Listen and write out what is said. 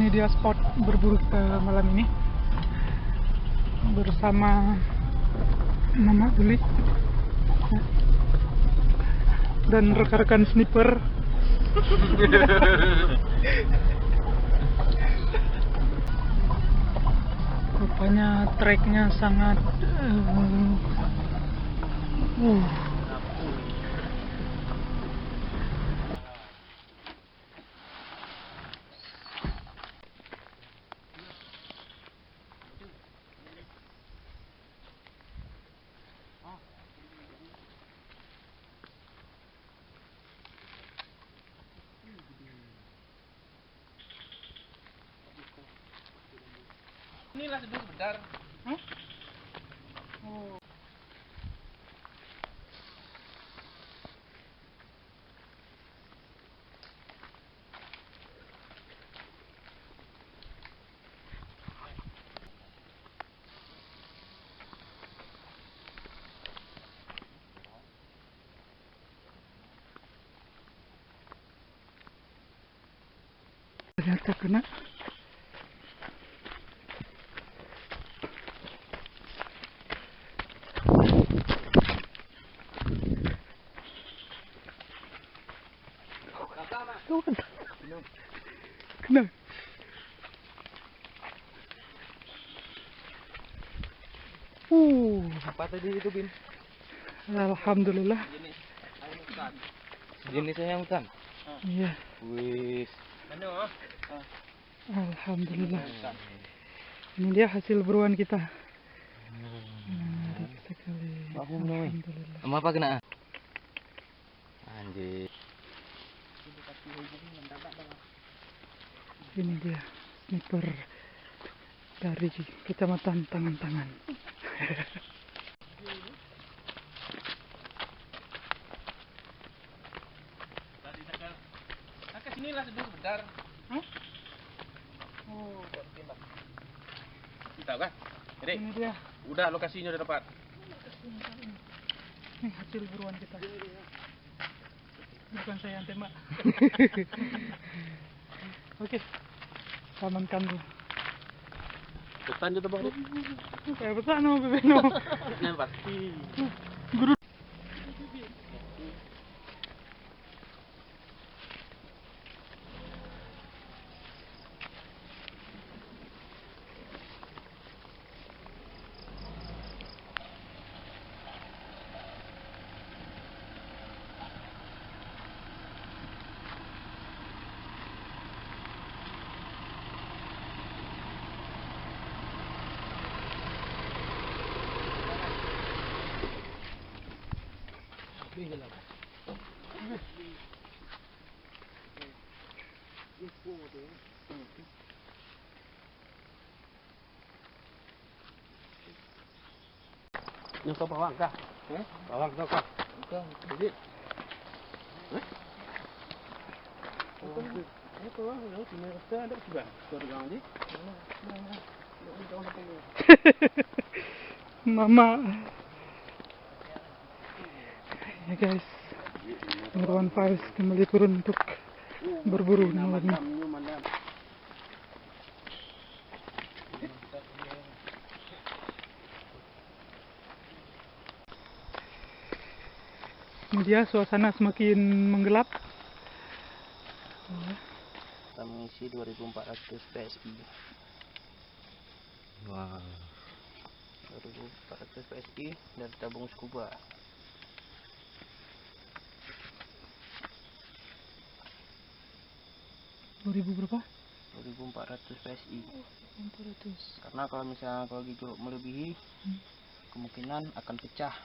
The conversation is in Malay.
Ini dia spot berburu malam ini bersama Mama Uli dan rekan-rekan sniper. Rupanya treknya sangat Inilah sedur bentar. Oh. Ternyata kena. Kena. Apa tadi itu, Bin? Alhamdulillah. Jenis ayam hutan. Iya. Wis. Mana? Alhamdulillah. Ini dia hasil buruan kita. Menarik sekali. Alhamdulillah. Sama apa kena? Anjir. Ini dia sniper dari Kecamatan Tangan-Tangan. Ke sinilah sedur bentar. Oh, Tahu kan? Jadi, ini dia. udah lokasinya udah dapat. Ini hasil buruan kita. Bukan saya yang tembak. Oke, amankan dulu. Pesan juga bang. Kayak pesan sama Bebeno. Yang pasti. Guru. Yang kau bawang kah? Bawang kau kah? Bukan, jadi. Itu lah, yang sini rasa ada juga. Kurang ni. Mama. Ya guys, Nurwan Faiz kembali turun untuk berburu malam ini. Ini dia suasana semakin menggelap. Kita mengisi 2400 PSI. Wow. 2400 PSI dan tabung scuba. 2000 berapa? 2400 PSI. 400. Karena kalau misalnya kalau gitu melebihi, kemungkinan akan pecah.